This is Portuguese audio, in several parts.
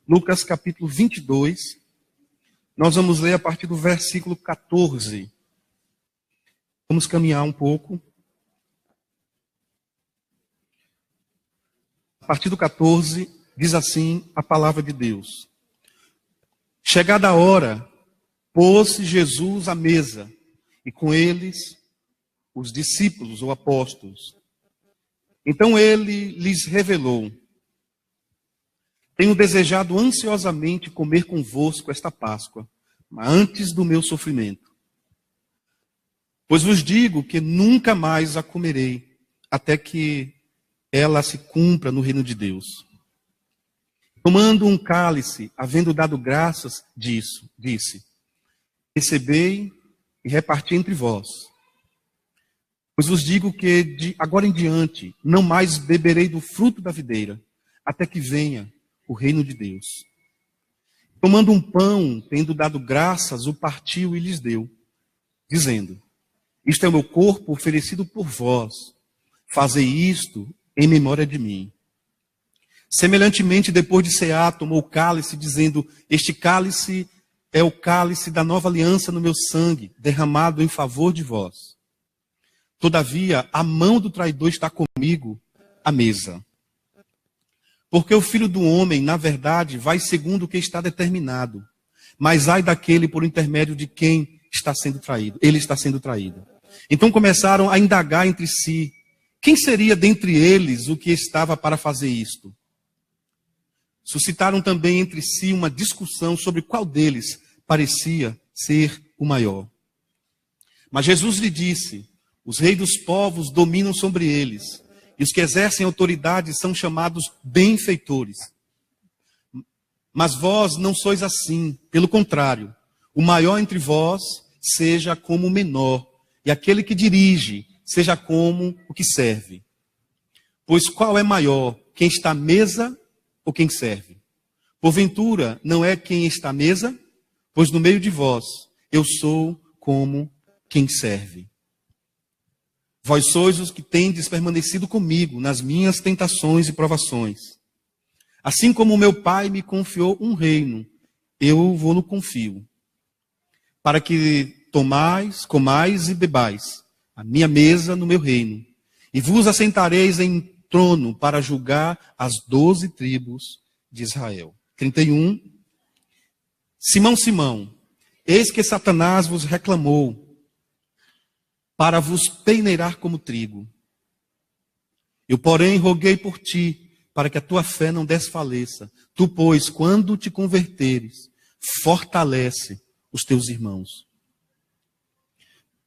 Lucas capítulo 22. Nós vamos ler a partir do versículo 14. Vamos caminhar um pouco. A partir do 14, diz assim a palavra de Deus. Chegada a hora, pôs-se Jesus à mesa, e com eles os discípulos ou apóstolos. Então ele lhes revelou: tenho desejado ansiosamente comer convosco esta Páscoa, antes do meu sofrimento. Pois vos digo que nunca mais a comerei, até que ela se cumpra no reino de Deus. Tomando um cálice, havendo dado graças, disse: recebei e reparti entre vós. Pois vos digo que de agora em diante não mais beberei do fruto da videira, até que venha o reino de Deus. Tomando um pão, tendo dado graças, o partiu e lhes deu, dizendo: isto é o meu corpo oferecido por vós. Fazei isto em memória de mim. Semelhantemente, depois de cear, tomou o cálice, dizendo: este cálice é o cálice da nova aliança no meu sangue, derramado em favor de vós. Todavia, a mão do traidor está comigo à mesa. Porque o Filho do Homem, na verdade, vai segundo o que está determinado. Mas ai daquele por intermédio de quem está sendo traído. Ele está sendo traído. Então começaram a indagar entre si: quem seria dentre eles o que estava para fazer isto? Suscitaram também entre si uma discussão sobre qual deles parecia ser o maior. Mas Jesus lhe disse: os reis dos povos dominam sobre eles, e os que exercem autoridade são chamados benfeitores. Mas vós não sois assim, pelo contrário, o maior entre vós seja como o menor, e aquele que dirige seja como o que serve. Pois qual é maior, quem está à mesa ou quem serve? Porventura, não é quem está à mesa? Pois no meio de vós eu sou como quem serve. Vós sois os que tendes permanecido comigo nas minhas tentações e provações. Assim como o meu Pai me confiou um reino, eu vou-lo confio. Para que tomais, comais e bebais a minha mesa no meu reino. E vos assentareis em trono para julgar as 12 tribos de Israel. 31. Simão, Simão, eis que Satanás vos reclamou para vos peneirar como trigo. Eu, porém, roguei por ti, para que a tua fé não desfaleça. Tu, pois, quando te converteres, fortalece os teus irmãos.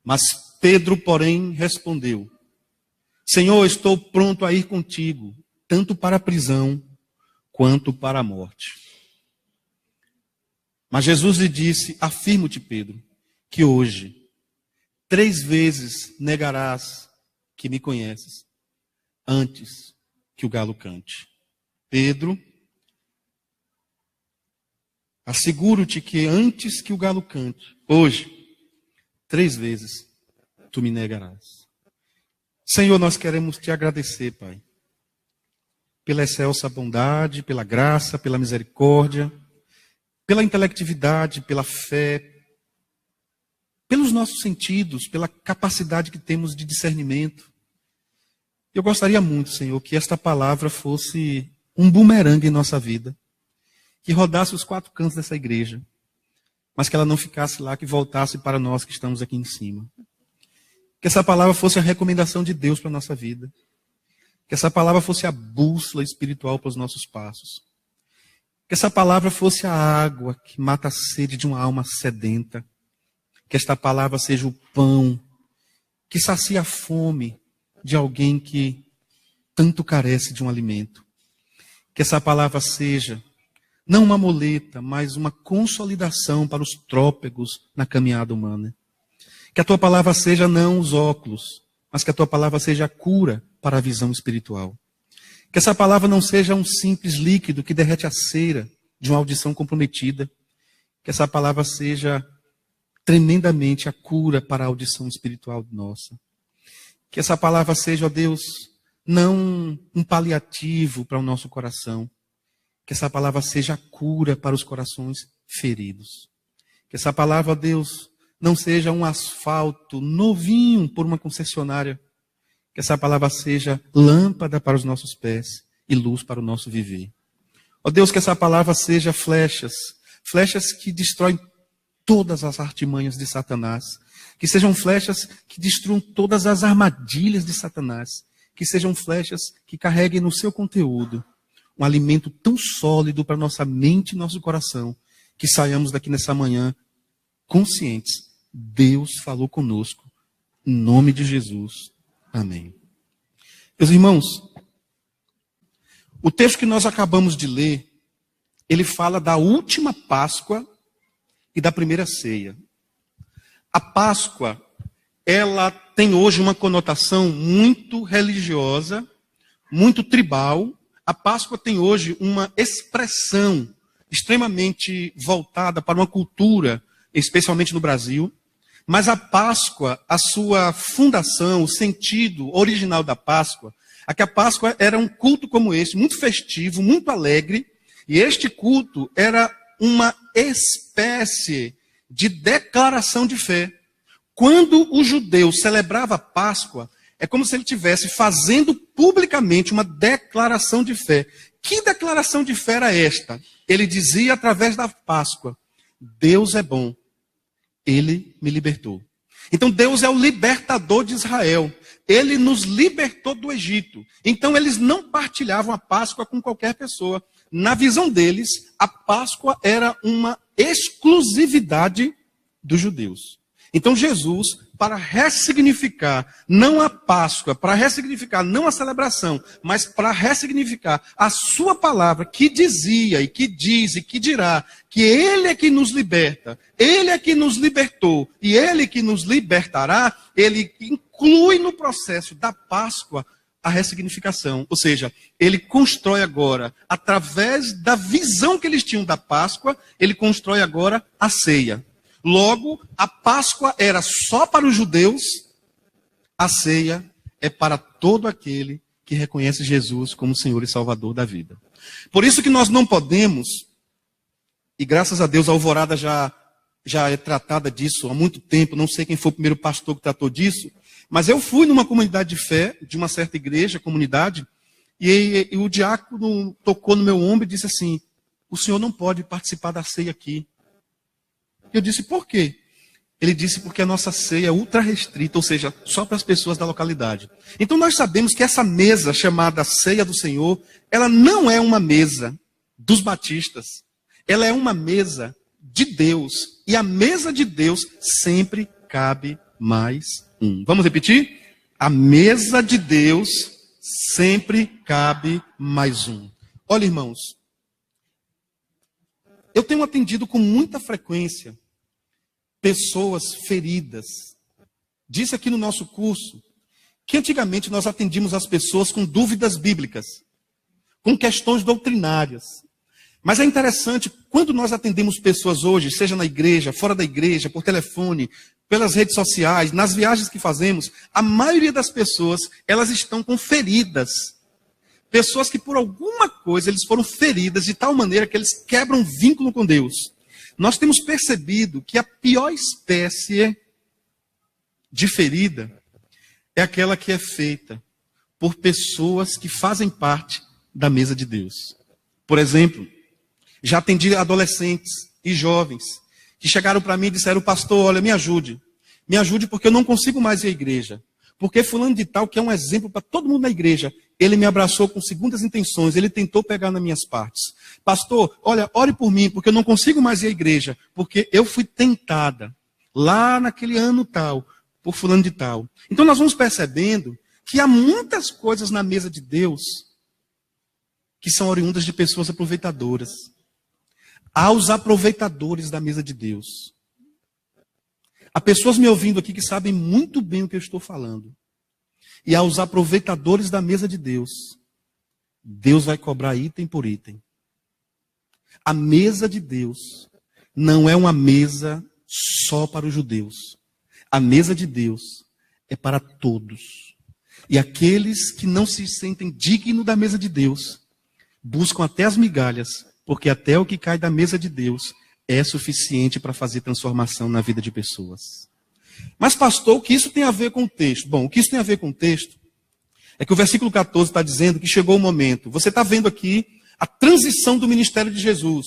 Mas Pedro, porém, respondeu: Senhor, estou pronto a ir contigo, tanto para a prisão, quanto para a morte. Mas Jesus lhe disse: afirmo-te, Pedro, que hoje 3 vezes negarás que me conheces, antes que o galo cante. Pedro, asseguro-te que antes que o galo cante, hoje, 3 vezes tu me negarás. Senhor, nós queremos te agradecer, Pai, pela excelsa bondade, pela graça, pela misericórdia, pela intelectividade, pela fé, pelos nossos sentidos, pela capacidade que temos de discernimento. Eu gostaria muito, Senhor, que esta palavra fosse um bumerangue em nossa vida, que rodasse os 4 cantos dessa igreja, mas que ela não ficasse lá, que voltasse para nós que estamos aqui em cima. Que essa palavra fosse a recomendação de Deus para a nossa vida. Que essa palavra fosse a bússola espiritual para os nossos passos. Que essa palavra fosse a água que mata a sede de uma alma sedenta. Que esta palavra seja o pão que sacia a fome de alguém que tanto carece de um alimento. Que essa palavra seja não uma muleta, mas uma consolidação para os trópegos na caminhada humana. Que a tua palavra seja não os óculos, mas que a tua palavra seja a cura para a visão espiritual. Que essa palavra não seja um simples líquido que derrete a cera de uma audição comprometida. Que essa palavra seja tremendamente a cura para a audição espiritual nossa. Que essa palavra seja, ó Deus, não um paliativo para o nosso coração. Que essa palavra seja cura para os corações feridos. Que essa palavra, Deus, não seja um asfalto novinho por uma concessionária. Que essa palavra seja lâmpada para os nossos pés e luz para o nosso viver. Ó Deus, que essa palavra seja flechas que destroem todas as artimanhas de Satanás. Que sejam flechas que destruam todas as armadilhas de Satanás. Que sejam flechas que carreguem no seu conteúdo um alimento tão sólido para nossa mente e nosso coração, que saiamos daqui nessa manhã conscientes. Deus falou conosco. Em nome de Jesus. Amém. Meus irmãos, o texto que nós acabamos de ler, ele fala da última Páscoa e da primeira ceia. A Páscoa, ela tem hoje uma conotação muito religiosa, muito tribal. A Páscoa tem hoje uma expressão extremamente voltada para uma cultura, especialmente no Brasil. Mas a Páscoa, a sua fundação, o sentido original da Páscoa, é que a Páscoa era um culto como esse, muito festivo, muito alegre. E este culto era uma espécie de declaração de fé. Quando o judeu celebrava a Páscoa, é como se ele estivesse fazendo publicamente uma declaração de fé. Que declaração de fé era esta? Ele dizia através da Páscoa: Deus é bom, Ele me libertou. Então Deus é o libertador de Israel. Ele nos libertou do Egito. Então eles não partilhavam a Páscoa com qualquer pessoa. Na visão deles, a Páscoa era uma exclusividade dos judeus. Então Jesus, para ressignificar não a Páscoa, para ressignificar não a celebração, mas para ressignificar a sua palavra, que dizia e que diz e que dirá que Ele é que nos liberta, Ele é que nos libertou e Ele que nos libertará, Ele inclui no processo da Páscoa a ressignificação. Ou seja, Ele constrói agora, através da visão que eles tinham da Páscoa, Ele constrói agora a ceia. Logo, a Páscoa era só para os judeus, a ceia é para todo aquele que reconhece Jesus como Senhor e Salvador da vida. Por isso que nós não podemos, e graças a Deus a Alvorada já é tratada disso há muito tempo, não sei quem foi o primeiro pastor que tratou disso, mas eu fui numa comunidade de fé, de uma certa igreja, comunidade, e o diácono tocou no meu ombro e disse assim: o senhor não pode participar da ceia aqui. Eu disse: por quê? Ele disse: porque a nossa ceia é ultra restrita, ou seja, só para as pessoas da localidade. Então nós sabemos que essa mesa chamada Ceia do Senhor, ela não é uma mesa dos batistas. Ela é uma mesa de Deus. E a mesa de Deus sempre cabe mais um. Vamos repetir? A mesa de Deus sempre cabe mais um. Olha, irmãos, eu tenho atendido com muita frequência pessoas feridas. Disse aqui no nosso curso que antigamente nós atendíamos as pessoas com dúvidas bíblicas, com questões doutrinárias. Mas é interessante, quando nós atendemos pessoas hoje, seja na igreja, fora da igreja, por telefone, pelas redes sociais, nas viagens que fazemos, a maioria das pessoas, elas estão com feridas. Pessoas que por alguma coisa eles foram feridas de tal maneira que eles quebram vínculo com Deus. Nós temos percebido que a pior espécie de ferida é aquela que é feita por pessoas que fazem parte da mesa de Deus. Por exemplo, já atendi adolescentes e jovens que chegaram para mim e disseram: pastor, olha, me ajude porque eu não consigo mais ir à igreja. Porque fulano de tal, que é um exemplo para todo mundo na igreja, ele me abraçou com segundas intenções, ele tentou pegar nas minhas partes. Pastor, olha, ore por mim, porque eu não consigo mais ir à igreja, porque eu fui tentada lá naquele ano tal, por fulano de tal. Então nós vamos percebendo que há muitas coisas na mesa de Deus que são oriundas de pessoas aproveitadoras. Há os aproveitadores da mesa de Deus. Há pessoas me ouvindo aqui que sabem muito bem o que eu estou falando. E aos aproveitadores da mesa de Deus, Deus vai cobrar item por item. A mesa de Deus não é uma mesa só para os judeus. A mesa de Deus é para todos. E aqueles que não se sentem dignos da mesa de Deus Buscam até as migalhas, porque até o que cai da mesa de Deus é suficiente para fazer transformação na vida de pessoas. Mas, pastor, o que isso tem a ver com o texto? Bom, o que isso tem a ver com o texto é que o versículo 14 está dizendo que chegou o momento. Você está vendo aqui a transição do ministério de Jesus.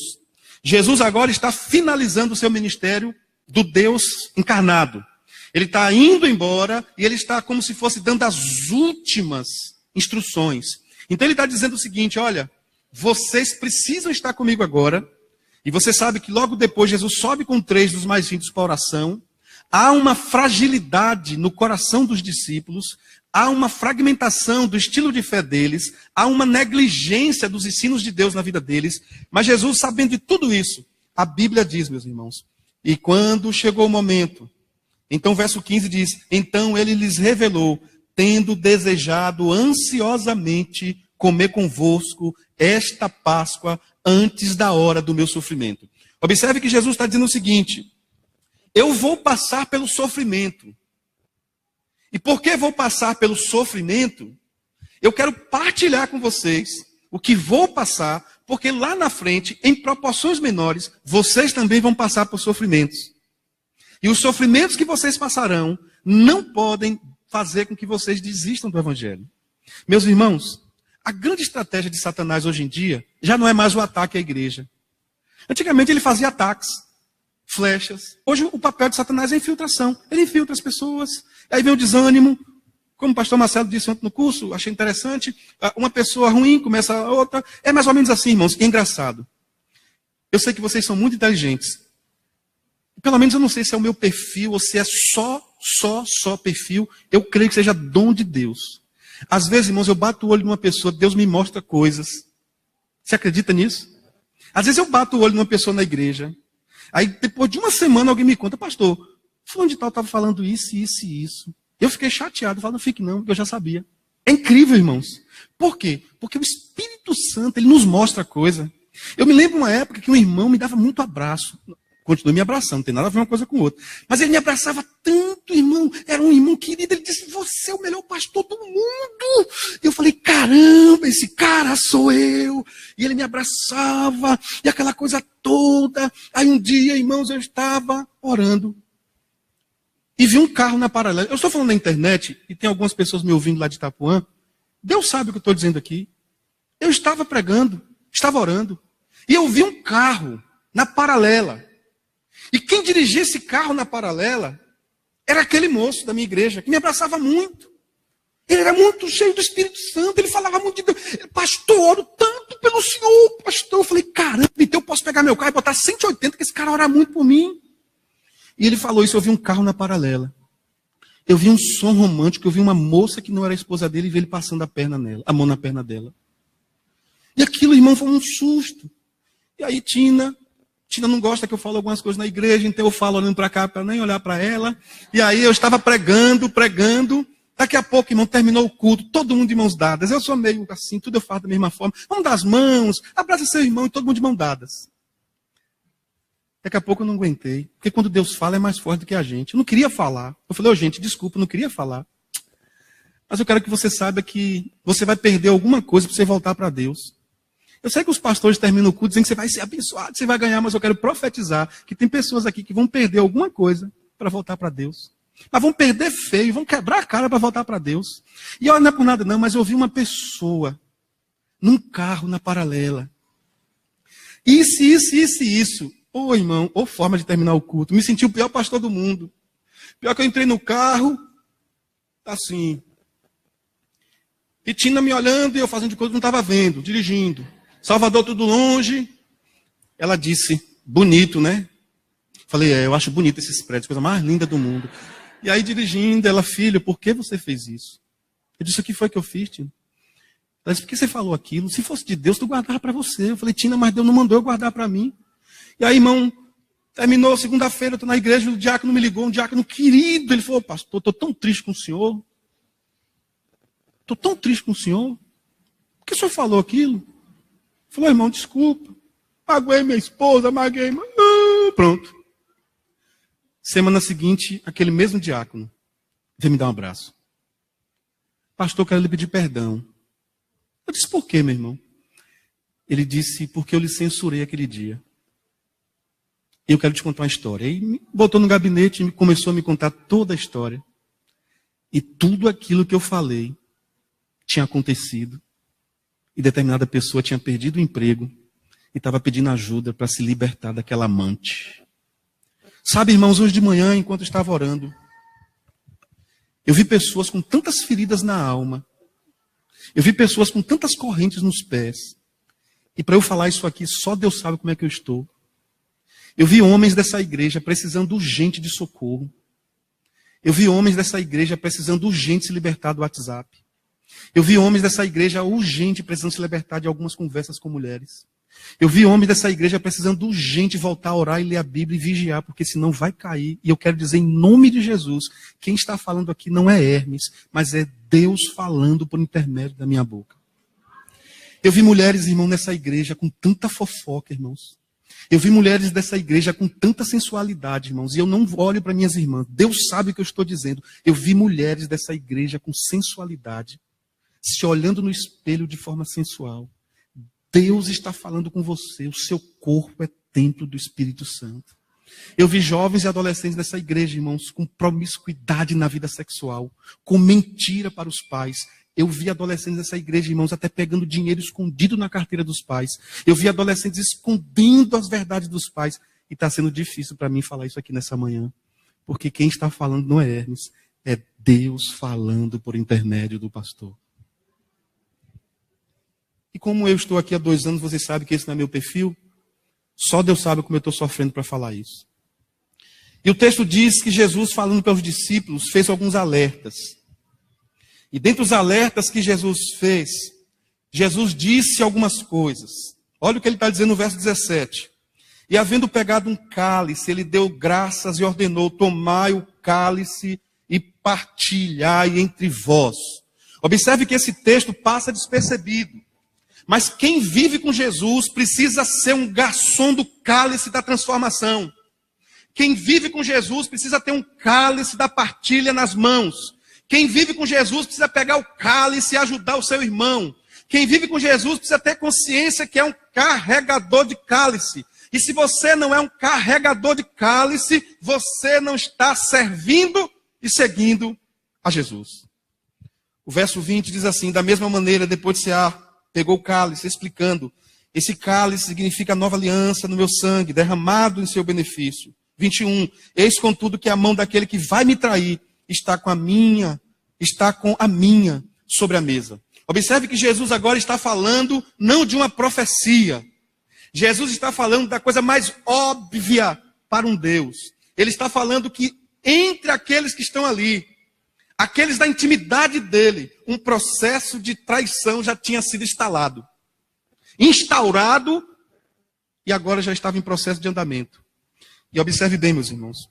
Jesus agora está finalizando o seu ministério do Deus encarnado. Ele está indo embora e ele está como se fosse dando as últimas instruções. Então ele está dizendo o seguinte, olha, vocês precisam estar comigo agora. E você sabe que logo depois Jesus sobe com 3 dos mais vindos para a oração. Há uma fragilidade no coração dos discípulos, há uma fragmentação do estilo de fé deles, há uma negligência dos ensinos de Deus na vida deles. Mas Jesus, sabendo de tudo isso, a Bíblia diz, meus irmãos, e quando chegou o momento, então o verso 15 diz, então ele lhes revelou, tendo desejado ansiosamente comer convosco esta Páscoa antes da hora do meu sofrimento. Observe que Jesus está dizendo o seguinte, eu vou passar pelo sofrimento. E porque vou passar pelo sofrimento, eu quero partilhar com vocês o que vou passar, porque lá na frente, em proporções menores, vocês também vão passar por sofrimentos. E os sofrimentos que vocês passarão não podem fazer com que vocês desistam do Evangelho. Meus irmãos, a grande estratégia de Satanás hoje em dia já não é mais o ataque à igreja. Antigamente ele fazia ataques, flechas. Hoje o papel de Satanás é infiltração. Ele infiltra as pessoas. Aí vem o desânimo. Como o pastor Marcelo disse ontem no curso, achei interessante. Uma pessoa ruim começa a outra. É mais ou menos assim, irmãos. E é engraçado. Eu sei que vocês são muito inteligentes. Pelo menos eu não sei se é o meu perfil ou se é só perfil. Eu creio que seja dom de Deus. Às vezes, irmãos, eu bato o olho numa pessoa, Deus me mostra coisas. Você acredita nisso? Às vezes eu bato o olho numa pessoa na igreja. Aí, depois de uma semana, alguém me conta, pastor, fulano de tal estava falando isso, isso e isso. Eu fiquei chateado, falo, não fique não, porque eu já sabia. É incrível, irmãos. Por quê? Porque o Espírito Santo, ele nos mostra coisa. Eu me lembro uma época que um irmão me dava muito abraço. Continua me abraçando, não tem nada a ver uma coisa com outra. Mas ele me abraçava tanto, irmão. Era um irmão querido. Ele disse, você é o melhor pastor do mundo. E eu falei, caramba, esse cara sou eu. E ele me abraçava, e aquela coisa toda. Aí um dia, irmãos, eu estava orando. E vi um carro na paralela. Eu estou falando na internet, e tem algumas pessoas me ouvindo lá de Itapuã. Deus sabe o que eu estou dizendo aqui. Eu estava pregando, estava orando. E eu vi um carro na paralela. E quem dirigia esse carro na paralela era aquele moço da minha igreja, que me abraçava muito. Ele era muito cheio do Espírito Santo, ele falava muito de Deus. Pastor, oro tanto pelo Senhor, pastor. Eu falei, caramba, então eu posso pegar meu carro e botar 180, que esse cara ora muito por mim. E ele falou isso, eu vi um carro na paralela. Eu vi um som romântico, eu vi uma moça que não era a esposa dele e vi ele passando a mão na perna dela. E aquilo, irmão, foi um susto. E aí Tina não gosta que eu falo algumas coisas na igreja, então eu falo olhando para cá para nem olhar para ela. E aí eu estava pregando. Daqui a pouco, irmão, terminou o culto, todo mundo de mãos dadas. Eu sou meio assim, tudo eu faço da mesma forma. Vamos dar as mãos, abraça seu irmão e todo mundo de mãos dadas. Daqui a pouco eu não aguentei, porque quando Deus fala é mais forte do que a gente. Eu não queria falar. Eu falei, gente, desculpa, eu não queria falar. Mas eu quero que você saiba que você vai perder alguma coisa para você voltar para Deus. Eu sei que os pastores terminam o culto dizendo que você vai ser abençoado, você vai ganhar, mas eu quero profetizar que tem pessoas aqui que vão perder alguma coisa para voltar para Deus. Mas vão perder feio, vão quebrar a cara para voltar para Deus. E olha, não é por nada não, mas eu vi uma pessoa num carro na paralela. Isso. Ô irmão, ou forma de terminar o culto. Me senti o pior pastor do mundo. Pior que eu entrei no carro, assim. E Tina me olhando e eu fazendo de coisa que não estava vendo, dirigindo. Salvador tudo longe. Ela disse, bonito, né? Falei, eu acho bonito esses prédios, coisa mais linda do mundo. E aí dirigindo, ela, filho, por que você fez isso? Eu disse, o que foi que eu fiz, Tina? Ela disse, por que você falou aquilo? Se fosse de Deus, tu guardava para você. Eu falei, Tina, mas Deus não mandou eu guardar para mim. E aí, irmão, terminou segunda-feira, eu estou na igreja, o diácono me ligou, um diácono querido. Ele falou, pastor, estou tão triste com o senhor. Estou tão triste com o senhor. Por que o senhor falou aquilo? Falou, irmão, desculpa. Magoei minha esposa, magoei. Pronto. Semana seguinte, aquele mesmo diácono veio me dar um abraço. Pastor, quero lhe pedir perdão. Eu disse, por quê, meu irmão? Ele disse, porque eu lhe censurei aquele dia. Eu quero te contar uma história. Aí me botou no gabinete e começou a me contar toda a história. E tudo aquilo que eu falei tinha acontecido. E determinada pessoa tinha perdido o emprego e estava pedindo ajuda para se libertar daquela amante. Sabe, irmãos, hoje de manhã, enquanto eu estava orando, eu vi pessoas com tantas feridas na alma. Eu vi pessoas com tantas correntes nos pés. E para eu falar isso aqui, só Deus sabe como é que eu estou. Eu vi homens dessa igreja precisando urgente de socorro. Eu vi homens dessa igreja precisando urgente se libertar do WhatsApp. Eu vi homens dessa igreja urgente precisando se libertar de algumas conversas com mulheres. Eu vi homens dessa igreja precisando urgente voltar a orar e ler a Bíblia e vigiar, porque senão vai cair. E eu quero dizer em nome de Jesus, quem está falando aqui não é Hermes, mas é Deus falando por intermédio da minha boca. Eu vi mulheres, irmão, nessa igreja com tanta fofoca, irmãos. Eu vi mulheres dessa igreja com tanta sensualidade, irmãos, e eu não olho para minhas irmãs. Deus sabe o que eu estou dizendo. Eu vi mulheres dessa igreja com sensualidade, se olhando no espelho de forma sensual. Deus está falando com você. O seu corpo é templo do Espírito Santo. Eu vi jovens e adolescentes dessa igreja, irmãos, com promiscuidade na vida sexual, com mentira para os pais. Eu vi adolescentes dessa igreja, irmãos, até pegando dinheiro escondido na carteira dos pais. Eu vi adolescentes escondendo as verdades dos pais. E está sendo difícil para mim falar isso aqui nessa manhã. Porque quem está falando não é Hermes, é Deus falando por intermédio do pastor. E como eu estou aqui há 2 anos, vocês sabem que esse não é meu perfil. Só Deus sabe como eu estou sofrendo para falar isso. E o texto diz que Jesus, falando para os discípulos, fez alguns alertas. E dentre os alertas que Jesus fez, Jesus disse algumas coisas. Olha o que ele está dizendo no verso 17. E havendo pegado um cálice, ele deu graças e ordenou, tomai o cálice e partilhai entre vós. Observe que esse texto passa despercebido. Mas quem vive com Jesus precisa ser um garçom do cálice da transformação. Quem vive com Jesus precisa ter um cálice da partilha nas mãos. Quem vive com Jesus precisa pegar o cálice e ajudar o seu irmão. Quem vive com Jesus precisa ter consciência que é um carregador de cálice. E se você não é um carregador de cálice, você não está servindo e seguindo a Jesus. O verso 20 diz assim, da mesma maneira, depois de cear, pegou o cálice, explicando, esse cálice significa a nova aliança no meu sangue, derramado em seu benefício. 21, eis contudo que a mão daquele que vai me trair está com a minha sobre a mesa. Observe que Jesus agora está falando não de uma profecia. Jesus está falando da coisa mais óbvia para um Deus. Ele está falando que entre aqueles que estão ali, aqueles da intimidade dele, um processo de traição já tinha sido instaurado, e agora já estava em processo de andamento. E observe bem, meus irmãos,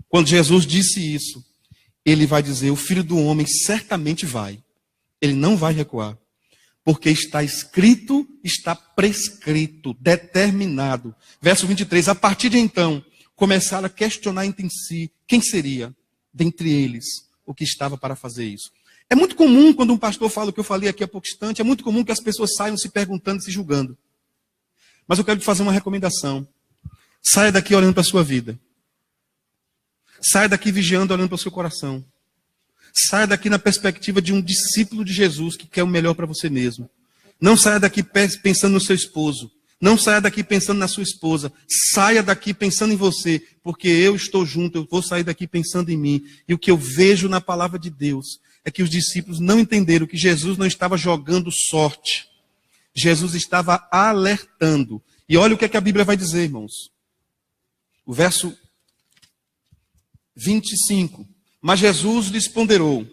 quando Jesus disse isso, ele vai dizer, o Filho do Homem certamente vai. Ele não vai recuar. Porque está escrito, está prescrito, determinado. Verso 23, a partir de então, começaram a questionar entre si quem seria dentre eles o que estava para fazer isso. É muito comum, quando um pastor fala o que eu falei aqui há pouco instante, é muito comum que as pessoas saiam se perguntando e se julgando. Mas eu quero te fazer uma recomendação. Saia daqui olhando para a sua vida. Saia daqui vigiando, olhando para o seu coração. Saia daqui na perspectiva de um discípulo de Jesus que quer o melhor para você mesmo. Não saia daqui pensando no seu esposo. Não saia daqui pensando na sua esposa. Saia daqui pensando em você, porque eu estou junto, eu vou sair daqui pensando em mim. E o que eu vejo na palavra de Deus é que os discípulos não entenderam que Jesus não estava jogando sorte. Jesus estava alertando. E olha o que a Bíblia vai dizer, irmãos. O verso 25. Mas Jesus lhes ponderou: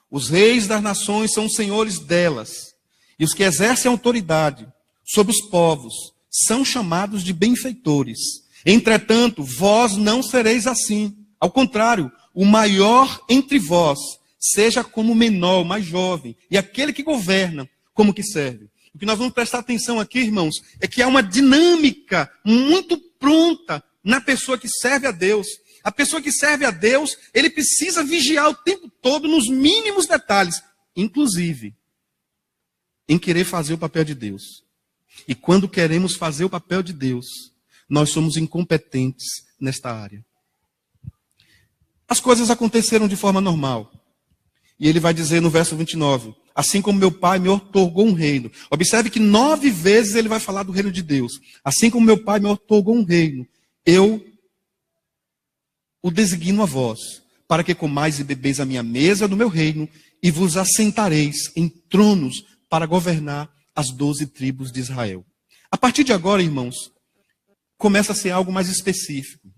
os reis das nações são os senhores delas, e os que exercem autoridade sobre os povos são chamados de benfeitores. Entretanto, vós não sereis assim. Ao contrário, o maior entre vós seja como o menor, o mais jovem, e aquele que governa como que serve. O que nós vamos prestar atenção aqui, irmãos, é que há uma dinâmica muito pronta na pessoa que serve a Deus. A pessoa que serve a Deus, ele precisa vigiar o tempo todo nos mínimos detalhes, inclusive em querer fazer o papel de Deus. E quando queremos fazer o papel de Deus, nós somos incompetentes nesta área. As coisas aconteceram de forma normal. E ele vai dizer no verso 29, assim como meu pai me outorgou um reino. Observe que 9 vezes ele vai falar do reino de Deus. Assim como meu pai me outorgou um reino, eu o designo a vós, para que comais e bebeis a minha mesa no meu reino, e vos assentareis em tronos para governar as 12 tribos de Israel. A partir de agora, irmãos, começa a ser algo mais específico.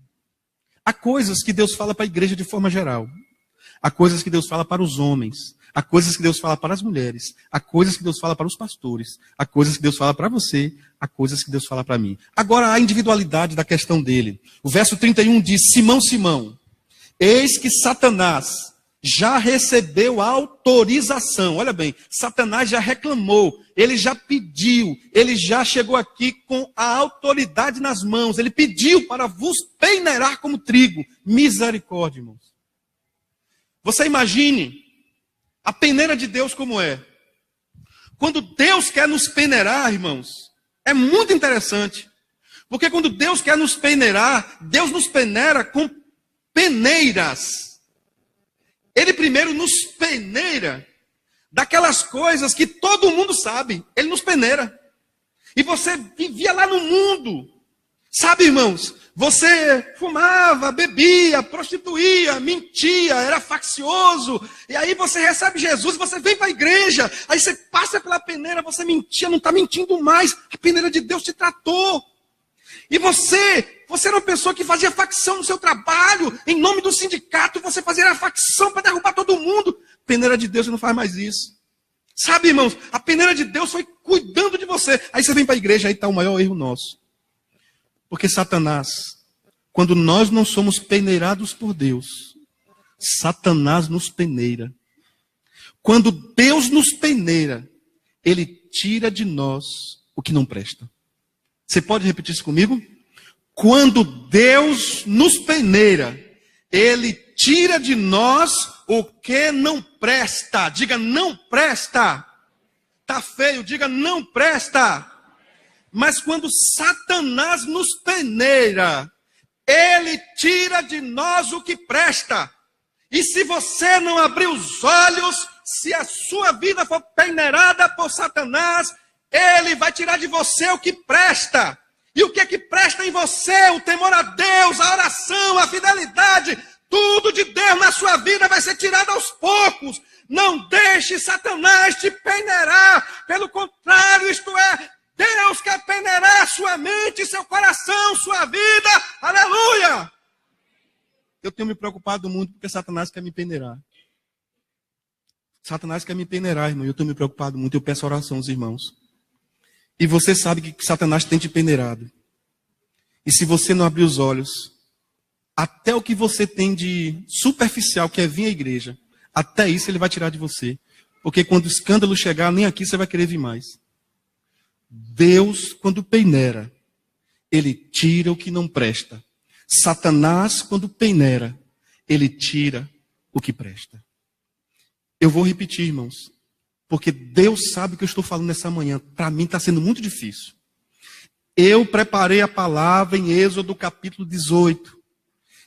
Há coisas que Deus fala para a igreja de forma geral. Há coisas que Deus fala para os homens. Há coisas que Deus fala para as mulheres. Há coisas que Deus fala para os pastores. Há coisas que Deus fala para você. Há coisas que Deus fala para mim. Agora, a individualidade da questão dele. O verso 31 diz, Simão, Simão, eis que Satanás já recebeu a autorização. Olha bem, Satanás já reclamou, ele já pediu, ele já chegou aqui com a autoridade nas mãos. Ele pediu para vos peneirar como trigo. Misericórdia, irmãos. Você imagine a peneira de Deus como é. Quando Deus quer nos peneirar, irmãos, é muito interessante. Porque quando Deus quer nos peneirar, Deus nos peneira com peneiras. Ele primeiro nos peneira daquelas coisas que todo mundo sabe. Ele nos peneira. E você vivia lá no mundo. Sabe, irmãos, você fumava, bebia, prostituía, mentia, era faccioso. E aí você recebe Jesus, você vem para a igreja. Aí você passa pela peneira, você mentia, não está mentindo mais. A peneira de Deus te tratou. E você era uma pessoa que fazia facção no seu trabalho. Em nome do sindicato, você fazia a facção para derrubar todo mundo. A peneira de Deus não faz mais isso. Sabe, irmãos, a peneira de Deus foi cuidando de você. Aí você vem para a igreja, aí está o maior erro nosso. Porque Satanás, quando nós não somos peneirados por Deus, Satanás nos peneira. Quando Deus nos peneira, ele tira de nós o que não presta. Você pode repetir isso comigo? Quando Deus nos peneira, ele tira de nós o que não presta. Diga, não presta. Tá feio, diga, não presta. Mas quando Satanás nos peneira, ele tira de nós o que presta. E se você não abrir os olhos, se a sua vida for peneirada por Satanás, ele vai tirar de você o que presta. E o que é que presta em você? O temor a Deus, a oração, a fidelidade. Tudo de Deus na sua vida vai ser tirado aos poucos. Não deixe Satanás te peneirar. Pelo contrário, isto é, Deus quer peneirar sua mente, seu coração, sua vida. Aleluia! Eu tenho me preocupado muito porque Satanás quer me peneirar. Satanás quer me peneirar, irmão. Eu tenho me preocupado muito. Eu peço oração aos irmãos. E você sabe que Satanás tem te peneirado. E se você não abrir os olhos, até o que você tem de superficial, que é vir à igreja, até isso ele vai tirar de você. Porque quando o escândalo chegar, nem aqui você vai querer vir mais. Deus, quando peneira, ele tira o que não presta. Satanás, quando peneira, ele tira o que presta. Eu vou repetir, irmãos, porque Deus sabe o que eu estou falando nessa manhã. Para mim está sendo muito difícil. Eu preparei a palavra em Êxodo capítulo 18.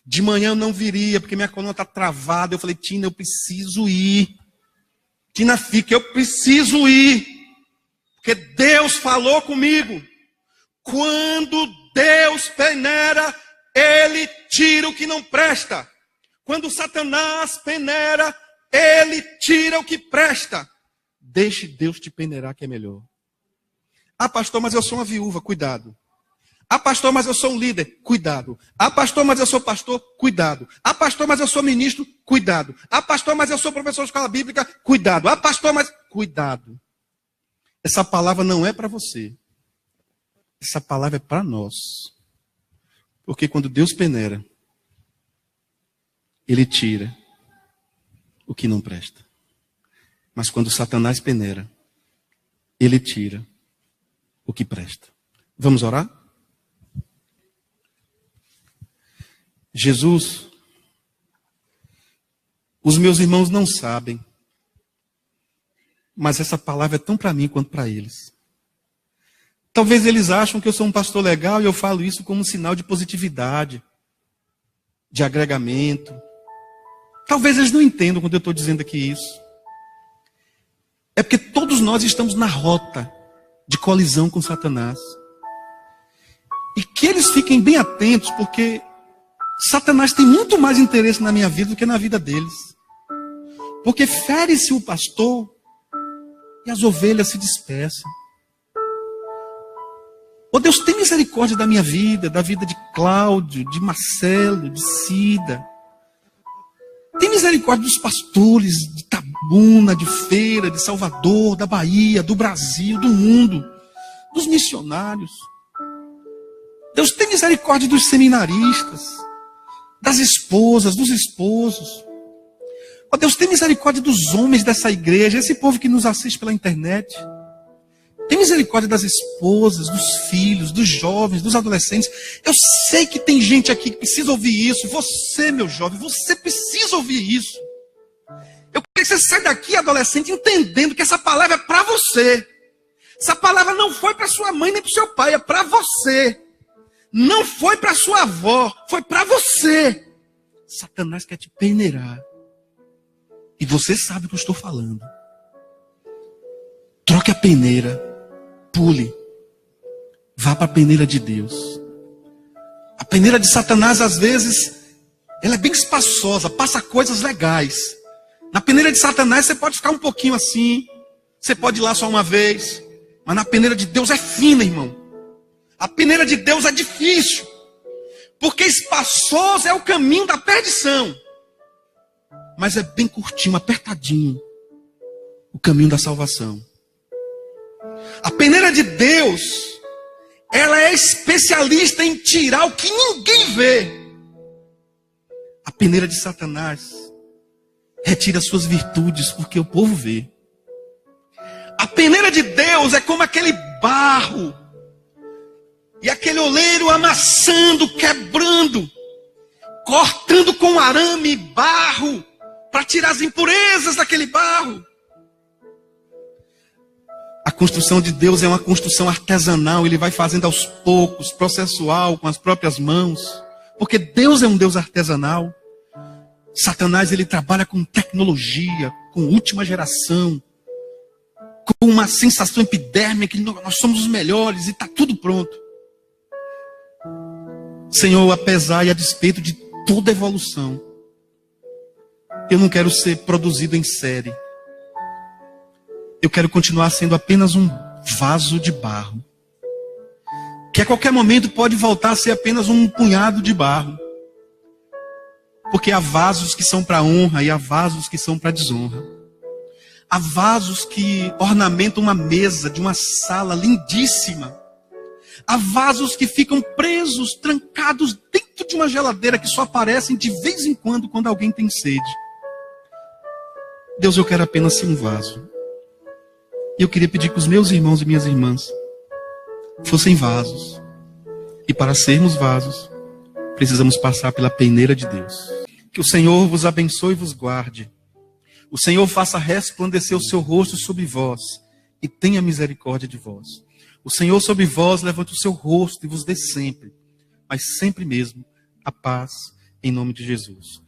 De manhã eu não viria, porque minha coluna está travada. Eu falei, Tina, eu preciso ir. Tina, fica, eu preciso ir. Porque Deus falou comigo. Quando Deus peneira, ele tira o que não presta. Quando Satanás peneira, ele tira o que presta. Deixe Deus te peneirar que é melhor. Ah, pastor, mas eu sou uma viúva, cuidado. Ah, pastor, mas eu sou um líder, cuidado. Ah, pastor, mas eu sou pastor, cuidado. Ah, pastor, mas eu sou ministro, cuidado. Ah, pastor, mas eu sou professor de escola bíblica, cuidado. Ah, pastor, mas... Cuidado. Essa palavra não é para você. Essa palavra é para nós. Porque quando Deus peneira, ele tira o que não presta. Mas quando Satanás peneira, ele tira o que presta. Vamos orar? Jesus, os meus irmãos não sabem, mas essa palavra é tão para mim quanto para eles. Talvez eles acham que eu sou um pastor legal e eu falo isso como um sinal de positividade, de agregamento. Talvez eles não entendam quando eu estou dizendo aqui isso. É porque todos nós estamos na rota de colisão com Satanás. E que eles fiquem bem atentos, porque Satanás tem muito mais interesse na minha vida do que na vida deles. Porque fere-se o pastor e as ovelhas se dispersam. Oh Deus, tem misericórdia da minha vida, da vida de Cláudio, de Marcelo, de Cida. Tem misericórdia dos pastores de Tabuna, de Feira, de Salvador, da Bahia, do Brasil, do mundo, dos missionários. Deus, tem misericórdia dos seminaristas, das esposas, dos esposos. Oh Deus, tem misericórdia dos homens dessa igreja, esse povo que nos assiste pela internet. Tem misericórdia das esposas, dos filhos, dos jovens, dos adolescentes. Eu sei que tem gente aqui que precisa ouvir isso. Você, meu jovem, você precisa ouvir isso. Eu quero que você saia daqui, adolescente, entendendo que essa palavra é para você. Essa palavra não foi para sua mãe nem para o seu pai, é para você. Não foi para sua avó, foi para você. Satanás quer te peneirar. E você sabe o que eu estou falando. Troque a peneira. Pule. Vá para a peneira de Deus. A peneira de Satanás, às vezes, ela é bem espaçosa, passa coisas legais. Na peneira de Satanás, você pode ficar um pouquinho assim. Você pode ir lá só uma vez. Mas na peneira de Deus é fina, irmão. A peneira de Deus é difícil. Porque espaçoso é o caminho da perdição. Mas é bem curtinho, apertadinho, o caminho da salvação. A peneira de Deus, ela é especialista em tirar o que ninguém vê. A peneira de Satanás retira suas virtudes porque o povo vê. A peneira de Deus é como aquele barro e aquele oleiro amassando, quebrando, cortando com arame barro para tirar as impurezas daquele barro. A construção de Deus é uma construção artesanal. Ele vai fazendo aos poucos, processual, com as próprias mãos. Porque Deus é um Deus artesanal. Satanás, ele trabalha com tecnologia, com última geração, com uma sensação epidérmica que nós somos os melhores e está tudo pronto. Senhor, apesar e a despeito de toda evolução, eu não quero ser produzido em série. Eu quero continuar sendo apenas um vaso de barro. Que a qualquer momento pode voltar a ser apenas um punhado de barro. Porque há vasos que são para honra e há vasos que são para desonra. Há vasos que ornamentam uma mesa de uma sala lindíssima. Há vasos que ficam presos, trancados dentro de uma geladeira que só aparecem de vez em quando alguém tem sede. Deus, eu quero apenas ser um vaso. E eu queria pedir que os meus irmãos e minhas irmãs fossem vasos. E para sermos vasos, precisamos passar pela peneira de Deus. Que o Senhor vos abençoe e vos guarde. O Senhor faça resplandecer o seu rosto sobre vós e tenha misericórdia de vós. O Senhor sobre vós levante o seu rosto e vos dê sempre, mas sempre mesmo, a paz em nome de Jesus.